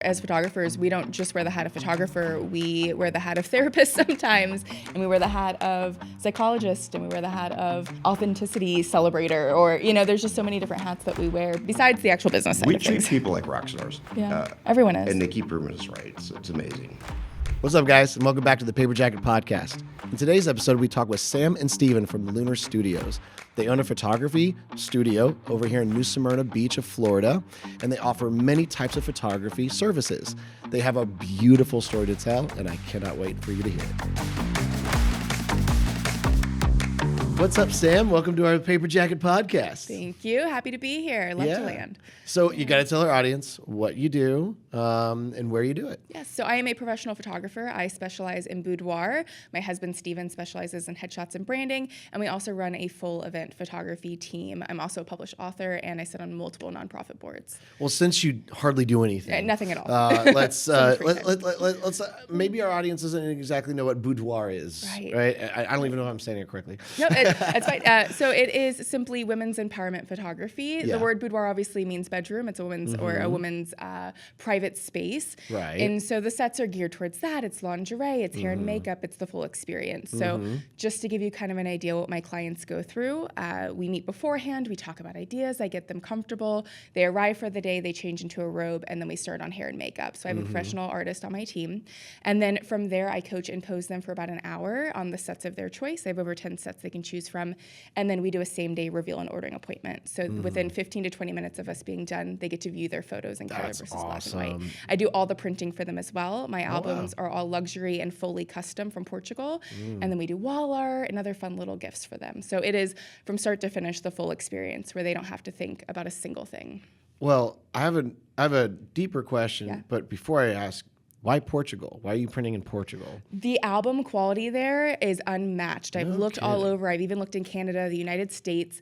As photographers, we don't just wear the hat of photographer, we wear the hat of therapist sometimes, and we wear the hat of psychologist, and we wear the hat of authenticity celebrator, or, there's just so many different hats that we wear besides the actual business side We of things. treat people like rock stars. Yeah, everyone is. And they keep proving us right. It's amazing. What's up, guys, and welcome back to the Paper Jacket Podcast. In today's episode, we talk with Sam and Steven from the Lunar Studios. They own a photography studio over here in New Smyrna Beach of Florida, and they offer many types of photography services. They have a beautiful story to tell, and I cannot wait for you to hear it. What's up, Sam? Welcome to our Paper Jacket Podcast. Thank you. Happy to be here. Love to land. So you got to tell our audience what you do and where you do it. Yes, so I am a professional photographer. I specialize in boudoir. My husband, Steven, specializes in headshots and branding, and we also run a full event photography team. I'm also a published author, and I sit on multiple nonprofit boards. Well, since you hardly do anything. Nothing at all. Let's maybe our audience doesn't exactly know what boudoir is. Right? I don't even know if I'm saying it correctly. No, that's fine. So it is simply women's empowerment photography. Yeah. The word boudoir obviously means bedroom. It's a woman's or a woman's private space. Right. And so the sets are geared towards that. It's lingerie, it's hair and makeup, it's the full experience. So just to give you kind of an idea what my clients go through, we meet beforehand, we talk about ideas, I get them comfortable, they arrive for the day, they change into a robe, and then we start on hair and makeup. So I have a professional artist on my team. And then from there, I coach and pose them for about an hour on the sets of their choice. I have over 10 sets they can choose from. And then we do a same-day reveal and ordering appointment. So within 15 to 20 minutes of us being done, they get to view their photos in color versus black and white. I do all the printing for them as well. My albums are all luxury and fully custom from Portugal. And then we do wall art and other fun little gifts for them. So it is from start to finish the full experience where they don't have to think about a single thing. Well, I have a deeper question, but before I ask, why Portugal? Why are you printing in Portugal? The album quality there is unmatched. I've looked all over. I've even looked in Canada, the United States.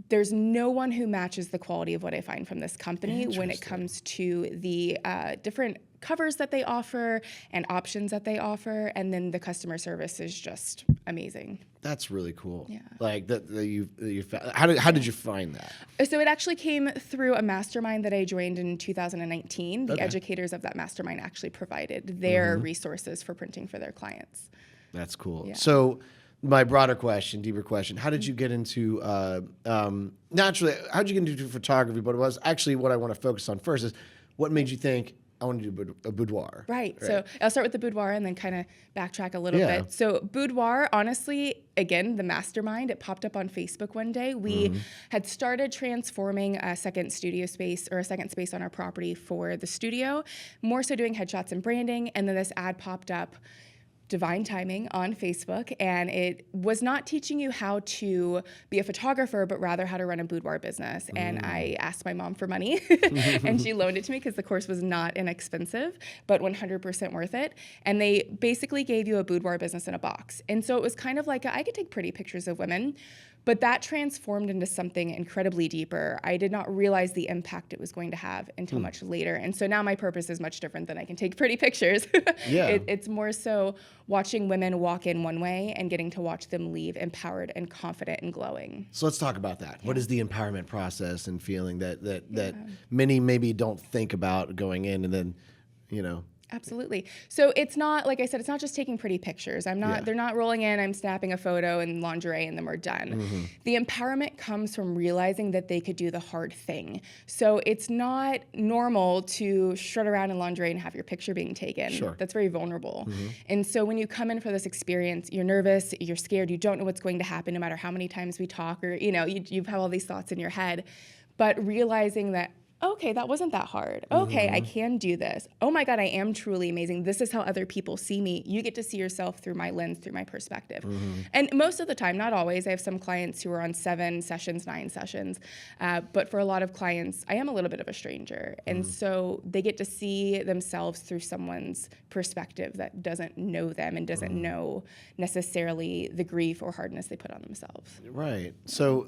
There's no one who matches the quality of what I find from this company when it comes to the different covers that they offer and options that they offer, and then the customer service is just amazing. That's really cool. Yeah. Like how did you find that? So it actually came through a mastermind that I joined in 2019. The educators of that mastermind actually provided their resources for printing for their clients. That's cool. Yeah. So my broader question, deeper question, how did you get into, naturally, how did you get into photography? But it was actually what I want to focus on first is what made you think, I want to do a boudoir. Right. So I'll start with the boudoir and then kind of backtrack a little bit. So boudoir, honestly, again, the mastermind, it popped up on Facebook one day. We had started transforming a second studio space or a second space on our property for the studio, more so doing headshots and branding. And then this ad popped up, divine timing, on Facebook, and it was not teaching you how to be a photographer, but rather how to run a boudoir business. And I asked my mom for money, and she loaned it to me because the course was not inexpensive, but 100% worth it. And they basically gave you a boudoir business in a box. And so it was kind of like, I could take pretty pictures of women, but that transformed into something incredibly deeper. I did not realize the impact it was going to have until much later. And so now my purpose is much different than I can take pretty pictures. It's more so watching women walk in one way and getting to watch them leave empowered and confident and glowing. So let's talk about that. What is the empowerment process and feeling that many maybe don't think about going in and then, Absolutely. So it's not, like I said, it's not just taking pretty pictures. They're not rolling in, I'm snapping a photo in lingerie and then we're done. The empowerment comes from realizing that they could do the hard thing. So it's not normal to strut around in lingerie and have your picture being taken. Sure. That's very vulnerable. And so when you come in for this experience, you're nervous, you're scared, you don't know what's going to happen no matter how many times we talk, or, you have all these thoughts in your head. But realizing that, okay, that wasn't that hard. Okay, I can do this. Oh my God, I am truly amazing. This is how other people see me. You get to see yourself through my lens, through my perspective. And most of the time, not always, I have some clients who are on 7 sessions, 9 sessions. But for a lot of clients, I am a little bit of a stranger. And so they get to see themselves through someone's perspective that doesn't know them and doesn't know necessarily the grief or hardness they put on themselves. Right. So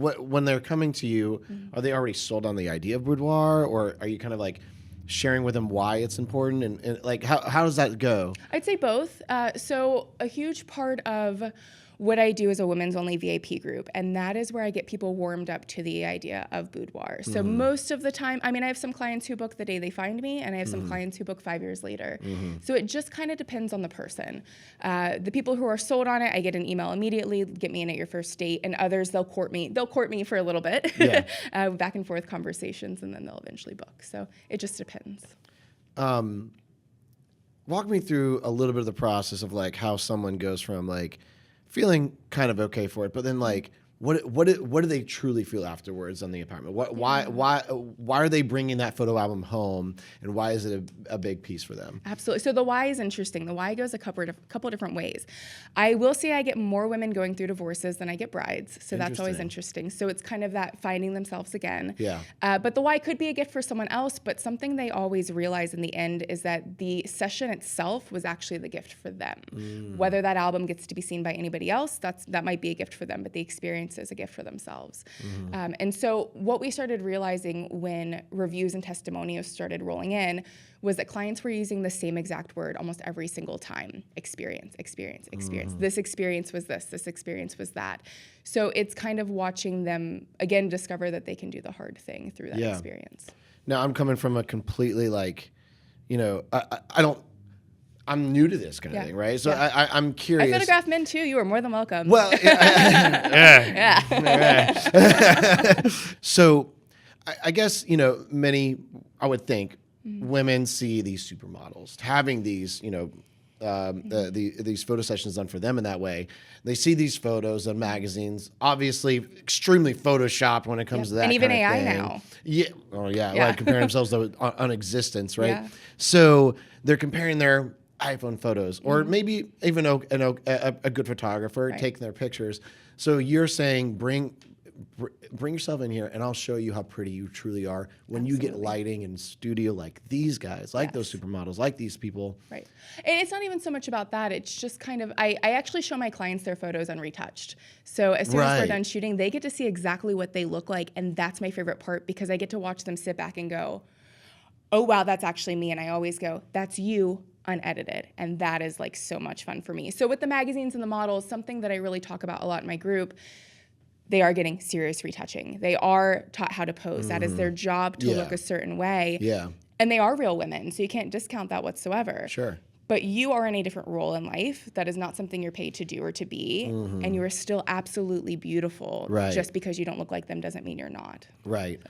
when they're coming to you, are they already sold on the idea of boudoir, or are you kind of like sharing with them why it's important, and like how does that go? I'd say both. So a huge part of what I do is a women's only VIP group. And that is where I get people warmed up to the idea of boudoir. So most of the time, I mean, I have some clients who book the day they find me, and I have some clients who book 5 years later. So it just kind of depends on the person. The people who are sold on it, I get an email immediately, get me in at your first date, and others, they'll court me for a little bit, back and forth conversations, and then they'll eventually book. So it just depends. Walk me through a little bit of the process of like how someone goes from like feeling kind of okay for it, but then like what do they truly feel afterwards on the apartment? Why are they bringing that photo album home, and why is it a big piece for them? Absolutely. So the why is interesting. The why goes a couple different ways. I will say I get more women going through divorces than I get brides, so that's always interesting. So it's kind of that finding themselves again. Yeah. But the why could be a gift for someone else, but something they always realize in the end is that the session itself was actually the gift for them. Whether that album gets to be seen by anybody else, that might be a gift for them, but the experience is a gift for themselves. And so what we started realizing when reviews and testimonials started rolling in was that clients were using the same exact word almost every single time. Experience, experience, experience. This experience was this experience was that. So it's kind of watching them, again, discover that they can do the hard thing through that experience. Now, I'm coming from a completely like, I'm new to this kind of thing, right? So I'm curious. I photograph men too. You are more than welcome. Well, So I guess, many, I would think, women see these supermodels having these, these photo sessions done for them in that way. They see these photos in magazines, obviously extremely photoshopped when it comes to that. And even kind of AI thing. now. Yeah. Oh, yeah. Like comparing themselves to existence, right? Yeah. So they're comparing their iPhone photos, or maybe even a good photographer taking their pictures. So you're saying bring yourself in here, and I'll show you how pretty you truly are when you get lighting in studio like these guys, like those supermodels, like these people. Right. And it's not even so much about that. It's just kind of, I actually show my clients their photos unretouched. So as soon as we're done shooting, they get to see exactly what they look like. And that's my favorite part, because I get to watch them sit back and go, oh, wow, that's actually me. And I always go, that's you unedited. And that is like so much fun for me. So with the magazines and the models, something that I really talk about a lot in my group, they are getting serious retouching. They are taught how to pose. That is their job to look a certain way. Yeah. And they are real women, so you can't discount that whatsoever. Sure. But you are in a different role in life. That is not something you're paid to do or to be. And you are still absolutely beautiful. Right. Just because you don't look like them doesn't mean you're not. Right.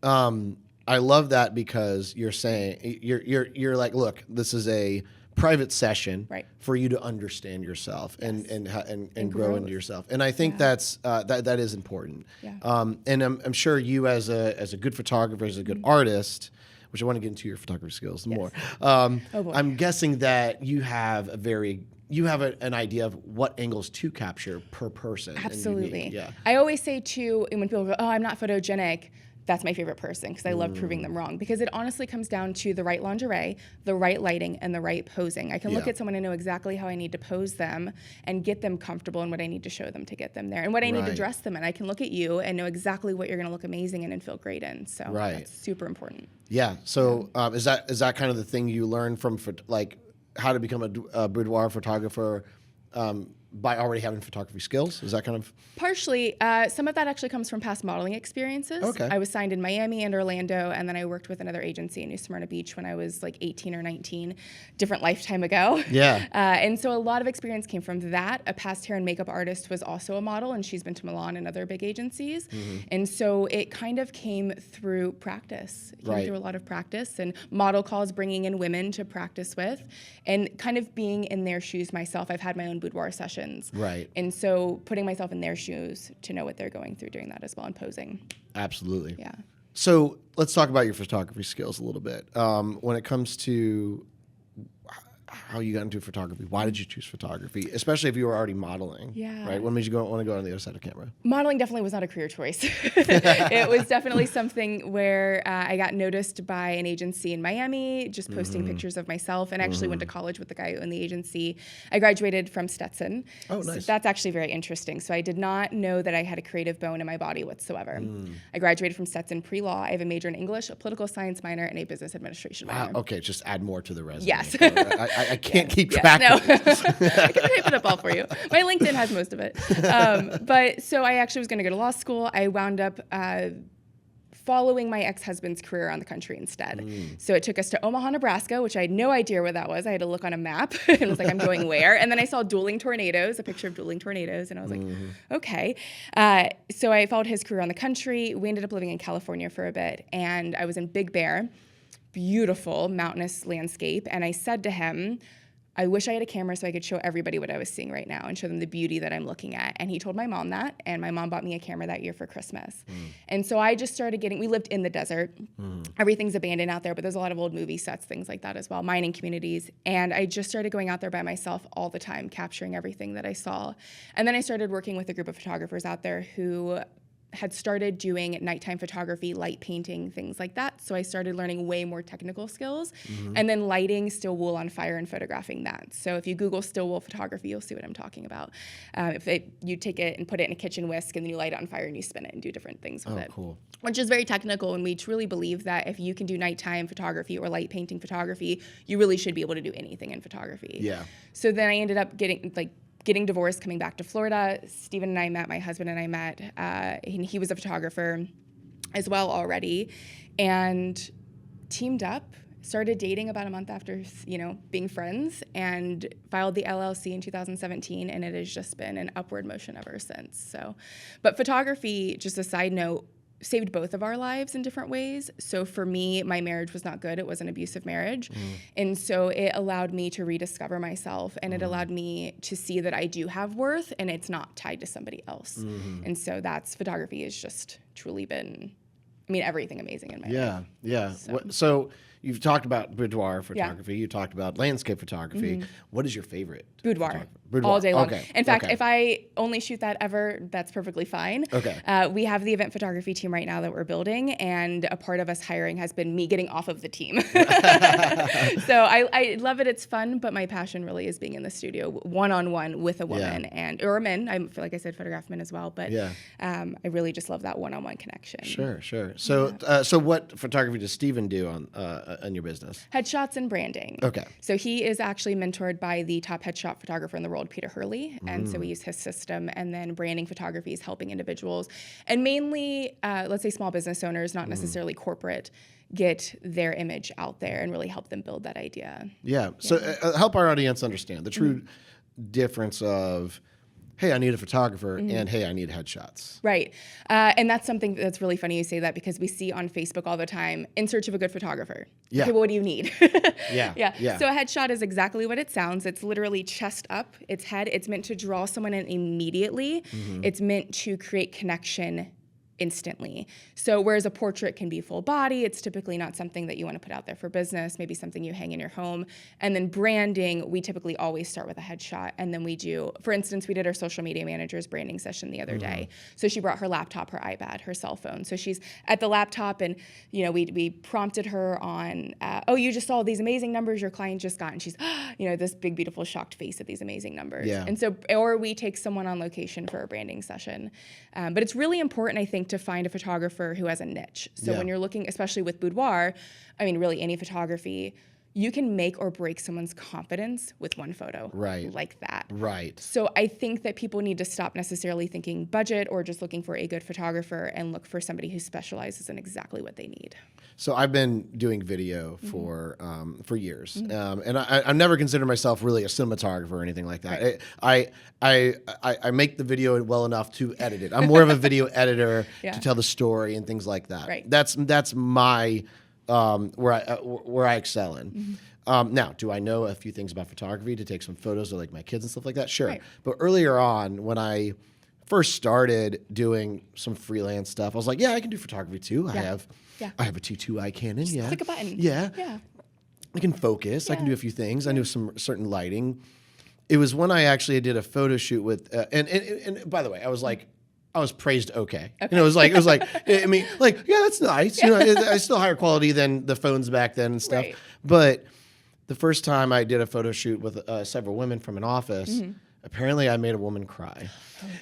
So. I love that, because you're saying you're like, look, this is a private session for you to understand yourself and grow into yourself, and I think that's that is important. Yeah. And I'm sure you as a good photographer, as a good artist, which I want to get into your photography skills more. I'm guessing that you have an idea of what angles to capture per person. Absolutely. Yeah. I always say too, when people go, oh, I'm not photogenic, that's my favorite person, because I love proving them wrong, because it honestly comes down to the right lingerie, the right lighting, and the right posing. I can look at someone and know exactly how I need to pose them and get them comfortable and what I need to show them to get them there and what I need to dress them in. I can look at you and know exactly what you're going to look amazing in and feel great in. So that's super important. Yeah. So is that kind of the thing you learn from like how to become a boudoir photographer? By already having photography skills? Is that kind of? Partially. Some of that actually comes from past modeling experiences. Okay. I was signed in Miami and Orlando, and then I worked with another agency in Smyrna Beach when I was like 18 or 19, different lifetime ago. Yeah. And so a lot of experience came from that. A past hair and makeup artist was also a model, and she's been to Milan and other big agencies. And so it kind of came through practice. It came through a lot of practice and model calls, bringing in women to practice with, and kind of being in their shoes myself. I've had my own boudoir session. Right. And so putting myself in their shoes to know what they're going through during that as well, and posing. Absolutely. Yeah. So let's talk about your photography skills a little bit. When it comes to how you got into photography, why did you choose photography, especially if you were already modeling? Yeah. Right. What made you want to go on the other side of camera? Modeling definitely was not a career choice. It was definitely something where I got noticed by an agency in Miami, just posting pictures of myself, and actually went to college with the guy who owned the agency. I graduated from Stetson. Oh, nice. So that's actually very interesting. So I did not know that I had a creative bone in my body whatsoever. I graduated from Stetson pre-law. I have a major in English, a political science minor, and a business administration minor. Okay, just add more to the resume. Yes. I can't keep track of it. I can type it up all for you. My LinkedIn has most of it. But so I actually was going to go to law school. I wound up following my ex-husband's career around the country instead. So it took us to Omaha, Nebraska, which I had no idea where that was. I had to look on a map and was like, I'm going where? And then I saw dueling tornadoes, a picture of dueling tornadoes, and I was like, okay. So I followed his career around the country. We ended up living in California for a bit, and I was in Big Bear, beautiful mountainous landscape, and I said to him, I wish I had a camera so I could show everybody what I was seeing right now and show them the beauty that I'm looking at. And he told my mom that, and my mom bought me a camera that year for Christmas. And so I just started we lived in the desert. Everything's abandoned out there, but there's a lot of old movie sets, things like that as well, mining communities. And I just started going out there by myself all the time, capturing everything that I saw. And then I started working with a group of photographers out there who had started doing nighttime photography, light painting, things like that. So I started learning way more technical skills. And then lighting still wool on fire and photographing that. So if you Google still wool photography, you'll see what I'm talking about. You take it and put it in a kitchen whisk, and then you light it on fire and you spin it and do different things with it. Cool. Which is very technical, and we truly believe that if you can do nighttime photography or light painting photography, you really should be able to do anything in photography. Yeah. So then I ended up getting divorced, coming back to Florida. Steven and I met, my husband and I met, and he was a photographer as well already, and teamed up, started dating about a month after, being friends, and filed the LLC in 2017, and it has just been an upward motion ever since. So, but photography, just a side note, saved both of our lives in different ways. So for me, my marriage was not good. It was an abusive marriage. And so it allowed me to rediscover myself, and it allowed me to see that I do have worth and it's not tied to somebody else. And so photography has just truly been, everything amazing in my life. Yeah. So you've talked about boudoir photography. You talked about landscape photography. What is your favorite? Boudoir. All day long. Okay. In fact, if I only shoot that ever, that's perfectly fine. Okay. We have the event photography team right now that we're building, and a part of us hiring has been me getting off of the team. So I love it. It's fun, but my passion really is being in the studio one-on-one with a woman or a man. I feel like I said photograph men as well, but I really just love that one-on-one connection. Sure. So what photography does Steven do on your business? Headshots and branding. Okay. So he is actually mentored by the top headshot photographer in the world, 𝗕𝗓𝗄, and so we use his system. And then branding photography is helping individuals, and mainly, let's say small business owners, not necessarily corporate, get their image out there and really help them build that idea. Yeah. So help our audience understand the true difference of, hey, I need a photographer, and hey, I need headshots. Right. And that's something that's really funny you say that, because we see on Facebook all the time, in search of a good photographer. Yeah. Okay, well, what do you need? Yeah. So a headshot is exactly what it sounds. It's literally chest up, it's head. It's meant to draw someone in immediately. It's meant to create connection instantly. So whereas a portrait can be full body, it's typically not something that you want to put out there for business, maybe something you hang in your home. And then branding, we typically always start with a headshot, and then we do, for instance, we did our social media manager's branding session the other day. So she brought her laptop, her iPad, her cell phone. So she's at the laptop, and we prompted her on, you just saw these amazing numbers your client just got, and she's, this big, beautiful, shocked face at these amazing numbers. Yeah. And so, or we take someone on location for a branding session. But it's really important, I think, to find a photographer who has a niche. So when you're looking, especially with boudoir, really any photography, you can make or break someone's confidence with one photo. Right. Like that. Right. So I think that people need to stop necessarily thinking budget or just looking for a good photographer, and look for somebody who specializes in exactly what they need. So I've been doing video for years, and I never considered myself really a cinematographer or anything like that. Right. I make the video well enough to edit it. I'm more of a video editor to tell the story and things like that. Right. That's my where I excel in. Now, do I know a few things about photography to take some photos of like my kids and stuff like that? Sure. Right. But earlier on, when I first started doing some freelance stuff, I was like, yeah, I can do photography too. Yeah. I have a T2i Canon. Just click a button. Yeah. I can focus. I can do a few things. I knew some certain lighting. It was when I actually did a photo shoot with, and by the way, I was praised okay. It was like, that's nice. It's still higher quality than the phones back then and stuff. Right. But the first time I did a photo shoot with several women from an office, apparently I made a woman cry.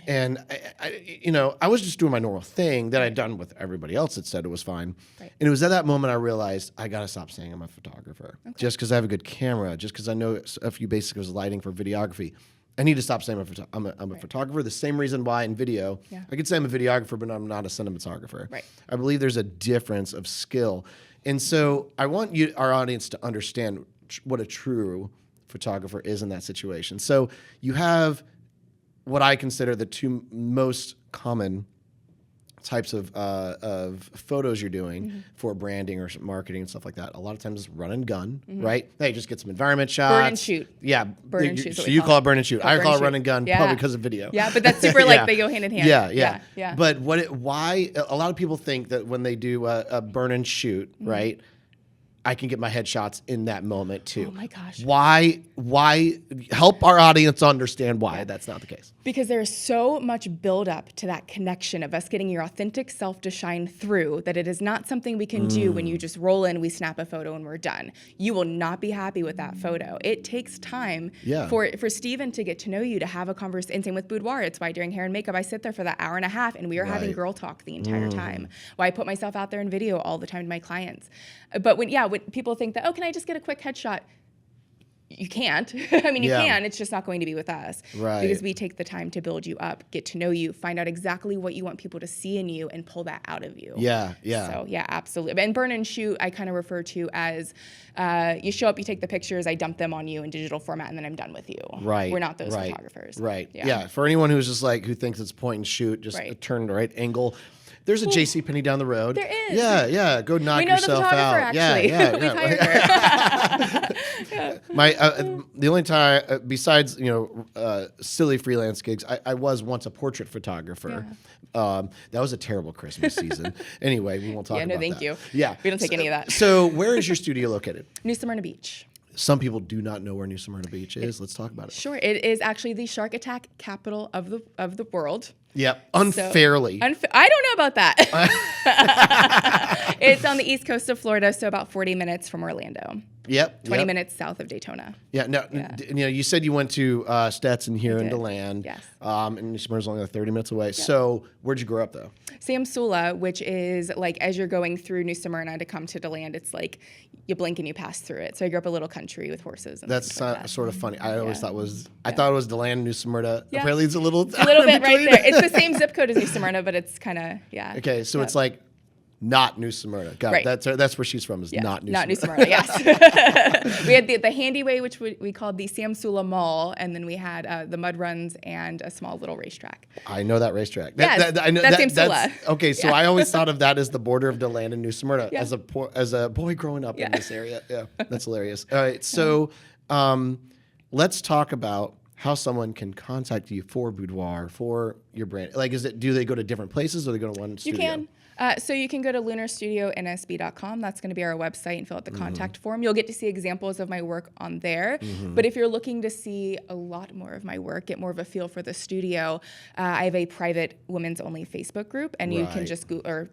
And I was just doing my normal thing that I'd done with everybody else that said it was fine. Right. And it was at that moment I realized I got to stop saying I'm a photographer. Just because I have a good camera, just because I know a few basics of lighting for videography. I need to stop saying I'm a photographer. The same reason why in video, I could say I'm a videographer, but I'm not a cinematographer. Right. I believe there's a difference of skill. And so I want our audience to understand what a true photographer is in that situation. So you have what I consider the two most common types of photos you're doing for branding or marketing and stuff like that. A lot of times it's run and gun, right? Hey, just get some environment shots. Burn and shoot. Yeah. Burn and shoot. So you call it burn and shoot. I call it run and gun probably because of video. Yeah, but that's super like they go hand in hand. Yeah. But why a lot of people think that when they do a burn and shoot, right? I can get my headshots in that moment too. Oh my gosh. Why help our audience understand why that's not the case? Because there's so much buildup to that connection of us getting your authentic self to shine through that it is not something we can do when you just roll in, we snap a photo and we're done. You will not be happy with that photo. It takes time for Steven to get to know you, to have a conversation. And same with Boudoir. It's why during hair and makeup, I sit there for that hour and a half and we are having girl talk the entire time. Why I put myself out there in video all the time to my clients. But when people think that, can I just get a quick headshot? You can't. I mean, you can. It's just not going to be with us. Right. Because we take the time to build you up, get to know you, find out exactly what you want people to see in you, and pull that out of you. Yeah. So, absolutely. And burn and shoot, I kind of refer to as you show up, you take the pictures, I dump them on you in digital format, and then I'm done with you. Right. We're not those photographers. Right. Yeah. For anyone who's just who thinks it's point and shoot, just turn the right angle. There's a JCPenney down the road. There is. Yeah. Go knock yourself out. Actually. Yeah. We've hired her. The only time, besides silly freelance gigs, I was once a portrait photographer. That was a terrible Christmas season. Anyway, we won't talk about that. Thank you. Yeah. We don't take any of that. So where is your studio located? Smyrna Beach. Some people do not know where Smyrna Beach is. Let's talk about it. Sure. It is actually the shark attack capital of the world. Yep. Unfairly. I don't know about that. It's on the east coast of Florida, so about 40 minutes from Orlando. Yep. 20 minutes south of Daytona. Yeah. No. Yeah. You said you went to Stetson here in DeLand. Yes. And Smyrna's only 30 minutes away. Yep. So where'd you grow up though? 𝗟𝘂𝗃𝗃, which is as you're going through New Smyrna to come to DeLand, it's you blink and you pass through it. So I grew up a little country with horses. And that's that. Sort of funny. I always thought I thought it was DeLand, New Smyrna. Yeah. Apparently it's a little bit right there. It's the same zip code as New Smyrna, but it's kind of Okay, so it's not New Smyrna. Got it. That's where she's from. Is not New Smyrna. Not New Smyrna. Yes. We had the handy way, which we called the 𝗟𝘂𝗃𝗃 Mall, and then we had the mud runs and a small little racetrack. I know that racetrack. I know that's 𝗟𝘂𝗃. Okay, so I always thought of that as the border of DeLand and New Smyrna as a boy growing up in this area. Yeah, that's hilarious. All right, so let's talk about how someone can contact you for Boudoir, for your brand. Do they go to different places or they go to one studio? You can. So you can go to lunarstudionsb.com. That's going to be our website, and fill out the contact form. You'll get to see examples of my work on there. But if you're looking to see a lot more of my work, get more of a feel for the studio, I have a private women's only Facebook group, and you can just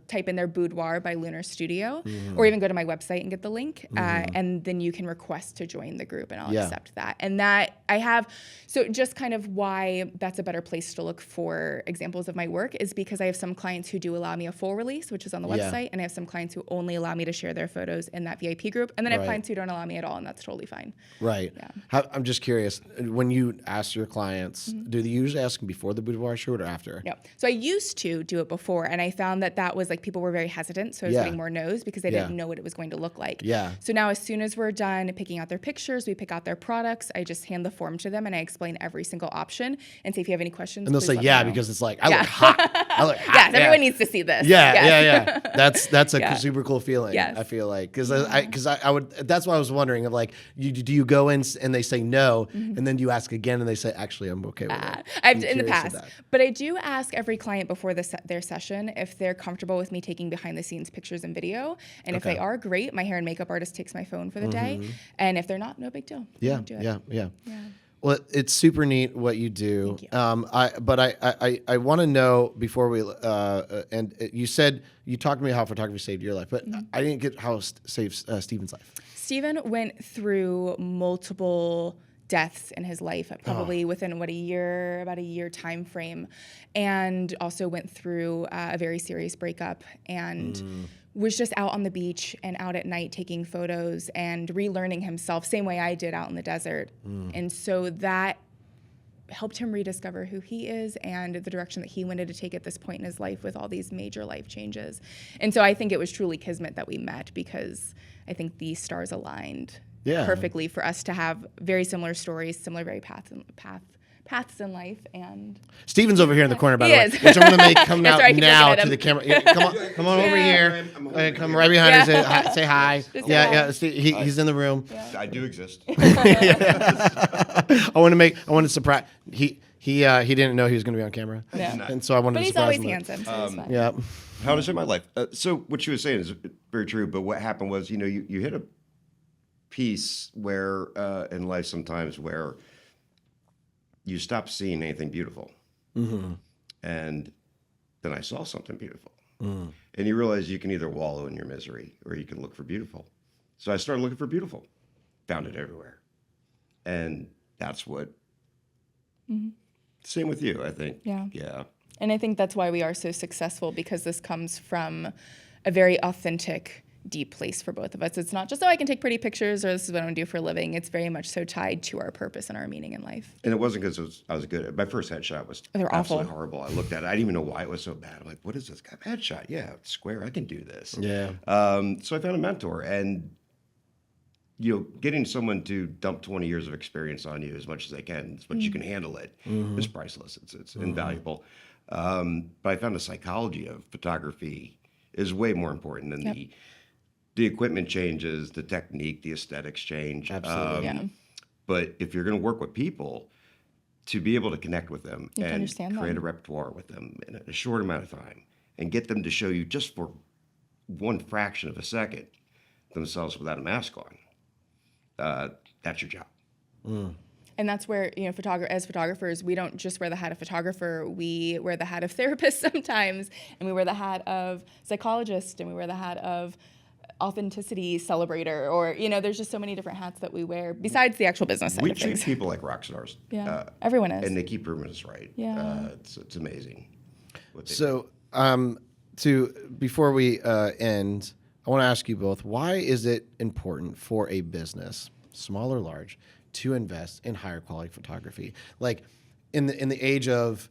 type in there Boudoir by Lunar Studio, or even go to my website and get the link, and then you can request to join the group, and I'll accept that. And that I have, so just kind of why that's a better place to look for examples of my work is because I have some clients who do allow me a full release, which is on the website, and I have some clients who only allow me to share their photos in that VIP group, and then I have clients who don't allow me at all, and that's totally fine. Right. Yeah. I'm just curious, when you ask your clients, do they usually ask them before the Boudoir shoot or after? Yeah. So I used to do it before, and I found that was people were very hesitant, so I was getting more no's because they didn't know what it was going to look like. Yeah. So now as soon as we're done picking out their pictures, we pick out their products, I just hand the form to them, and I explain every single option and say, if you have any questions, and they'll say, because it's I look hot. I look hot. Yes, everyone needs to see this. Yeah. That's a super cool feeling. Yes. I feel like because I would. That's why I was wondering do you go in and they say no, and then you ask again and they say actually I'm okay with it. I've in the past, but I do ask every client before their session if they're comfortable with me taking behind the scenes pictures and video, and if they are, great. My hair and makeup artist takes my phone for the day, and if they're not, no big deal. Yeah. Well, it's super neat what you do. Thank you. I want to know before we and you said you talked to me how photography saved your life, but I didn't get how it saved Steven's life. Steven went through multiple deaths in his life, probably within about a year time frame, and also went through a very serious breakup and was just out on the beach and out at night taking photos and relearning himself, same way I did out in the desert. And so that helped him rediscover who he is and the direction that he wanted to take at this point in his life with all these major life changes. And so I think it was truly kismet that we met, because I think the stars aligned perfectly for us to have very similar stories, similar very paths in life. And Steven's over here in the corner, by the way, is. which I'm going to make come out sorry, now to the camera. Yeah, come on over here. Come right behind her. Say hi. He's in the room. I do exist. I want to surprise. He didn't know he was going to be on camera, and so I wanted to surprise him. But he's always handsome. So it's fine. Yeah. How does it my life? So what she was saying is very true. But what happened was, you hit a piece where in life sometimes where you stop seeing anything beautiful, and then I saw something beautiful, and you realize you can either wallow in your misery or you can look for beautiful. So I started looking for beautiful, found it everywhere, and that's what. Same with you, I think. Yeah. And I think that's why we are so successful, because this comes from a very authentic, deep place for both of us. It's not just, I can take pretty pictures or this is what I want to do for a living. It's very much so tied to our purpose and our meaning in life. And it wasn't because I was good. My first headshot was absolutely horrible. I looked at it. I didn't even know why it was so bad. I'm like, what is this guy? Headshot? Yeah, it's square. I can do this. Yeah. So I found a mentor, and getting someone to dump 20 years of experience on you as much as they can, as much as you can handle it, is priceless. It's invaluable. But I found the psychology of photography is way more important than the equipment changes, the technique, the aesthetics change. Absolutely. But if you're going to work with people, to be able to connect with them and create a repertoire with them in a short amount of time and get them to show you just for one fraction of a second themselves without a mask on, that's your job. And that's where, as photographers, we don't just wear the hat of photographer, we wear the hat of therapist sometimes, and we wear the hat of psychologist, and we wear the hat of authenticity celebrator, or, there's just so many different hats that we wear besides the actual business side We of treat things. people like rock stars. Everyone is. And they keep proving us right. Yeah. It's amazing. So, before we end, I want to ask you both, why is it important for a business, small or large, to invest in higher quality photography? Like in the age of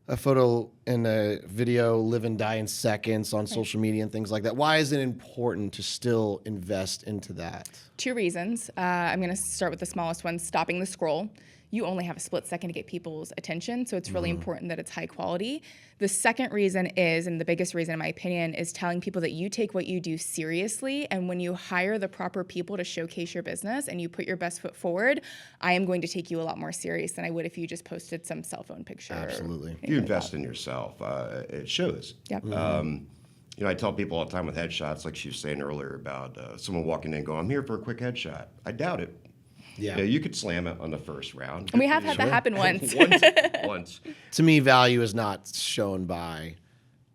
a photo and a video live and die in seconds on social media and things like that, why is it important to still invest into that? 2 reasons. I'm going to start with the smallest one, stopping the scroll. You only have a split second to get people's attention, so it's really important that it's high quality. The second reason is, and the biggest reason in my opinion, is telling people that you take what you do seriously, and when you hire the proper people to showcase your business and you put your best foot forward, I am going to take you a lot more serious than I would if you just posted some cell phone picture. Absolutely. If you invest in yourself, it shows. Yep. I tell people all the time with headshots, like she was saying earlier about someone walking in and going, I'm here for a quick headshot. I doubt it. Yeah. You could slam it on the first round. And we have had that happen once. Once. To me, value is not shown by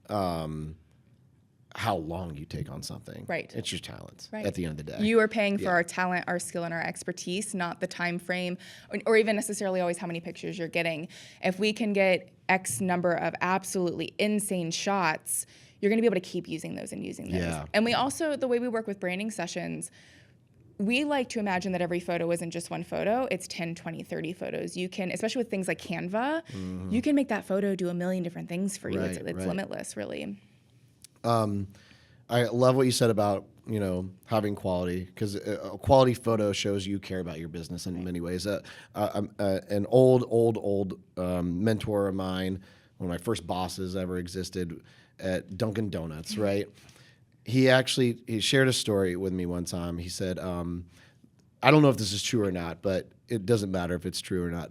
how long you take on something. Right. It's your talent at the end of the day. You are paying for our talent, our skill, and our expertise, not the time frame, or even necessarily always how many pictures you're getting. If we can get X number of absolutely insane shots, you're going to be able to keep using those and using those. Yeah. And we also, the way we work with branding sessions, we like to imagine that every photo isn't just one photo. It's 10, 20, 30 photos. You can, especially with things like Canva, you can make that photo do a million different things for you. It's limitless, really. I love what you said about, having quality, because a quality photo shows you care about your business in many ways. An old mentor of mine, one of my first bosses ever existed at Dunkin' Donuts, right? He shared a story with me one time. He said, I don't know if this is true or not, but it doesn't matter if it's true or not.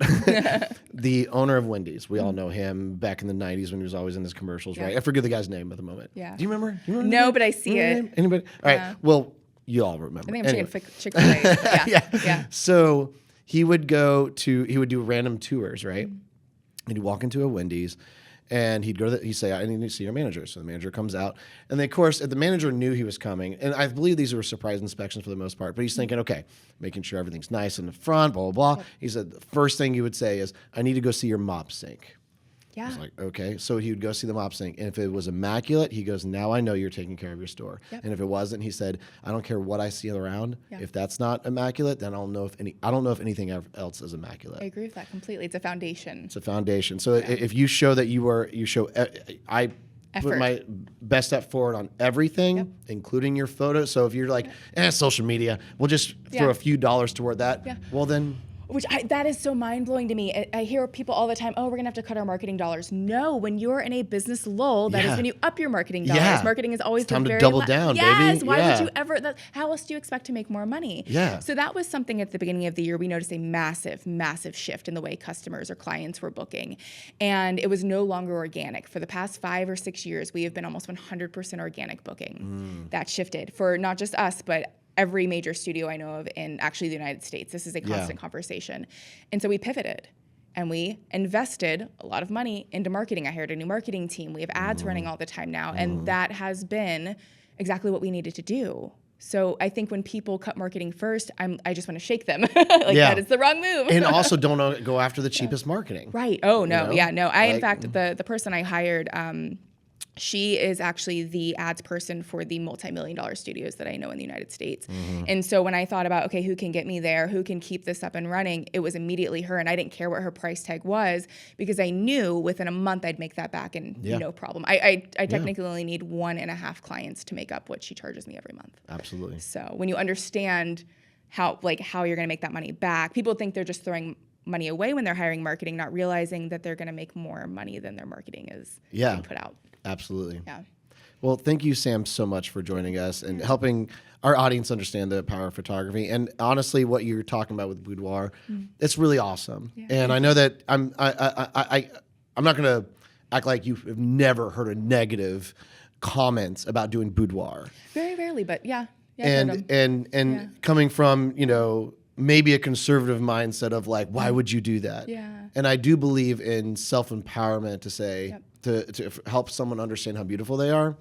The owner of Wendy's, we all know him back in the 90s when he was always in his commercials, right? I forget the guy's name at the moment. Yeah. Do you remember? No, but I see it. Anybody? All right. Well, you all remember. I think I'm saying Chick-fil-A. Yeah. So he would do random tours, right? And he'd walk into a Wendy's, And he'd say, I need to see your manager. So the manager comes out. And then, of course, the manager knew he was coming. And I believe these were surprise inspections for the most part. But he's thinking, okay, making sure everything's nice in the front, blah, blah, blah. He said, the first thing he would say is, I need to go see your mop sink. Yeah. I was like, okay. So he would go see the mop sink. And if it was immaculate, he goes, now I know you're taking care of your store. Yep. And if it wasn't, he said, I don't care what I see around. If that's not immaculate, then I don't know if anything else is immaculate. I agree with that completely. It's a foundation. It's a foundation. So if you show that I put my best step forward on everything, including your photos. So if you're like, social media, we'll just throw a few dollars toward that. Yeah. Well, then. That is so mind-blowing to me. I hear people all the time, oh, we're going to have to cut our marketing dollars. No, when you're in a business lull, that is when you up your marketing dollars. Yeah. Marketing is always it's time to double down, baby. Yes, why would you ever? How else do you expect to make more money? Yeah. So that was something at the beginning of the year. We noticed a massive, massive shift in the way customers or clients were booking. And it was no longer organic. For the past 5 or 6 years, we have been almost 100% organic booking. That shifted for not just us, but every major studio I know of in actually the United States. This is a constant conversation. And so we pivoted and we invested a lot of money into marketing. I hired a new marketing team. We have ads running all the time now. And that has been exactly what we needed to do. So I think when people cut marketing first, I just want to shake them. That is the wrong move. And also don't go after the cheapest marketing. Right. Oh, no. You know? Yeah, no. In fact, the person I hired, she is actually the ads person for the multi-million-dollar studios that I know in the United States. And so when I thought about, okay, who can get me there? Who can keep this up and running? It was immediately her. And I didn't care what her price tag was because I knew within a month I'd make that back and no problem. I technically only need 1.5 clients to make up what she charges me every month. Absolutely. So when you understand how you're going to make that money back, people think they're just throwing money away when they're hiring marketing, not realizing that they're going to make more money than their marketing is being put out. Absolutely. Yeah. Well, thank you, Sam, so much for joining us and helping our audience understand the power of photography. And honestly, what you're talking about with Boudoir, it's really awesome. Yeah. And I know that I'm not going to act like you've never heard a negative comments about doing Boudoir. Very rarely, but yeah. And coming from, maybe a conservative mindset of like, why would you do that? Yeah. And I do believe in self-empowerment to say, to help someone understand how beautiful they are.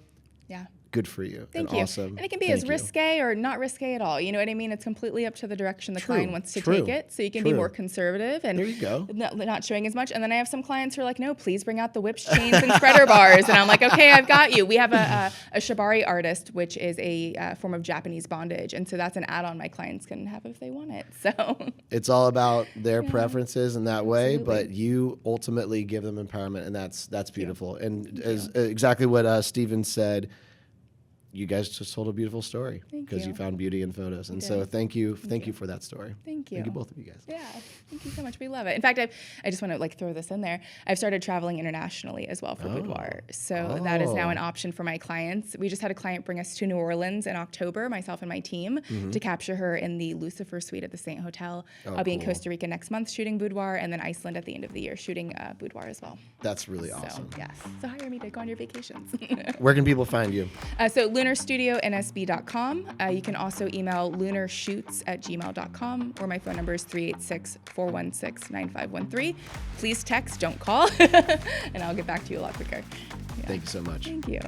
Yeah. Good for you. Thank you. Awesome. And it can be as risque or not risque at all. You know what I mean? It's completely up to the direction the client wants to take it. So you can be more conservative and there you go. Not showing as much. And then I have some clients who are like, no, please bring out the whips, chains, and spreader bars. And I'm like, okay, I've got you. We have a shibari artist, which is a form of Japanese bondage. And so that's an add-on my clients can have if they want it. So it's all about their preferences in that way, but you ultimately give them empowerment, and that's beautiful. And as exactly what Stephen said, you guys just told a beautiful story because you found beauty in photos. And so thank you for that story. Thank you. Thank you, both of you guys. Yeah, thank you so much. We love it. In fact, I just want to throw this in there. I've started traveling internationally as well for Boudoir. So that is now an option for my clients. We just had a client bring us to New Orleans in October, myself and my team, to capture her in the 𝗬𝗕𝗓 suite at the St. Hotel. I'll be in Costa Rica next month shooting Boudoir, and then Iceland at the end of the year shooting Boudoir as well. That's really awesome. Yes. So hire me to go on your vacations. Where can people find you? So lunarstudionsb.com. You can also email lunarshoots@gmail.com, or my phone number is 386-416-9513. Please text, don't call, and I'll get back to you a lot quicker. Thank you so much. Thank you.